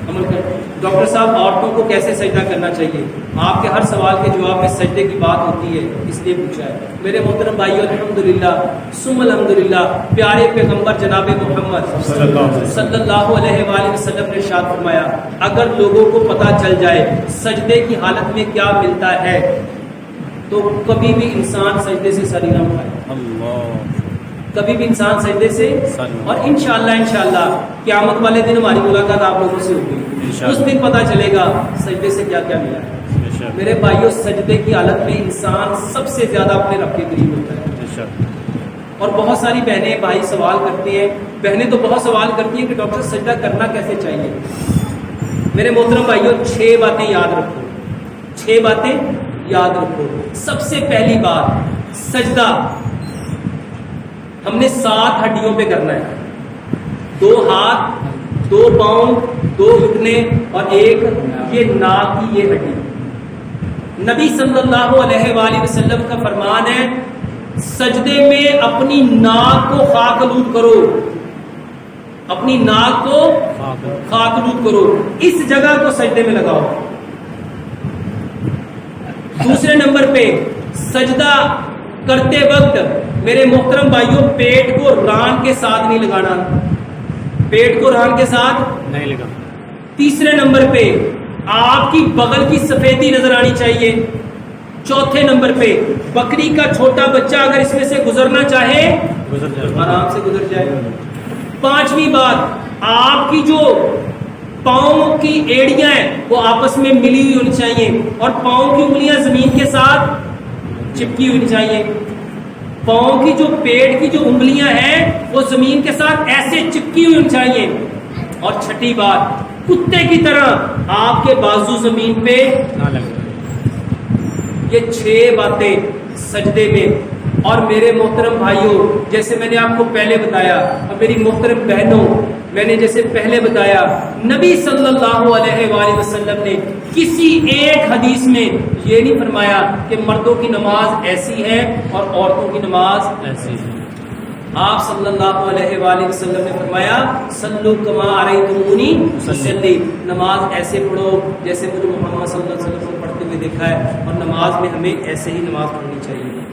عمل کر. ڈاکٹر صاحب عورتوں کو کیسے سجدہ کرنا چاہیے؟ آپ کے ہر سوال کے جواب میں سجدے کی بات ہوتی ہے، اس لیے پوچھا ہے. میرے محترم بھائیو، الحمدللہ ثم الحمدللہ، پیارے پیغمبر جناب محمد صلی اللہ علیہ وآلہ وسلم نے ارشاد فرمایا، اگر لوگوں کو پتہ چل جائے سجدے کی حالت میں کیا ملتا ہے تو کبھی بھی انسان سجدے سے سر نہ اٹھائے، کبھی بھی انسان سجدے سے. اور انشاءاللہ قیامت والے دن ہماری ملاقات آپ لوگوں سے ہوگی، اس دن پتہ چلے گا سجدے سے کیا کیا ملا ہے. میرے بھائیوں، سجدے کی حالت میں انسان سب سے زیادہ اپنے رب کے قریب ہوتا ہے. اور بہت ساری بہنیں بھائی سوال کرتی ہیں، بہنیں تو بہت سوال کرتی ہیں کہ ڈاکٹر سجدہ کرنا کیسے چاہیے. میرے محترم بھائیوں، 6 باتیں یاد رکھو، 6 باتیں یاد رکھو. سب سے پہلی بات، سجدہ ہم نے 7 ہڈیوں پہ کرنا ہے. 2 ہاتھ، 2 پاؤں، 2 گھٹنے اور ایک یہ ناک کی یہ ہڈی. نبی صلی اللہ علیہ وآلہ وسلم کا فرمان ہے، سجدے میں اپنی ناک کو خاک آلود کرو، اپنی ناک کو خاک آلود کرو، اس جگہ کو سجدے میں لگاؤ. دوسرے نمبر پہ، سجدہ کرتے وقت میرے محترم بھائیوں پیٹ کو ران کے ساتھ نہیں لگانا، پیٹ کو ران کے ساتھ نہیں لگانا. تیسرے نمبر پہ آپ کی بغل کی سفیدی نظر آنی چاہیے. چوتھے نمبر پہ بکری کا چھوٹا بچہ اگر اس میں سے گزرنا چاہے آرام سے گزر جائے. پانچویں بات، آپ کی جو پاؤں کی ایڑیاں ہیں وہ آپس میں ملی ہوئی ہونی چاہیے اور پاؤں کی انگلیاں زمین کے ساتھ چپکی ہونی چاہیے. پاؤں کی جو پیڑ کی جو انگلیاں ہیں وہ زمین کے ساتھ ایسے چپکی ہوئی ہونی چاہیے. اور چھٹی بات، کتے کی طرح آپ کے بازو زمین پہ نہ لگے. یہ 6 باتیں سجدے میں. اور میرے محترم بھائیوں، جیسے میں نے آپ کو پہلے بتایا، اور میری محترم بہنوں، میں نے جیسے پہلے بتایا، نبی صلی اللہ علیہ وآلہ وسلم نے کسی ایک حدیث میں یہ نہیں فرمایا کہ مردوں کی نماز ایسی ہے اور عورتوں کی نماز ایسی ہے. آپ صلی اللہ علیہ وآلہ وسلم نے فرمایا، صلو کما رأیتمونی اصلی، نماز ایسے پڑھو جیسے مجھے محمد صلی اللہ علیہ وسلم کو پڑھتے ہوئے دیکھا ہے، اور نماز میں ہمیں ایسے ہی نماز پڑھنی چاہیے.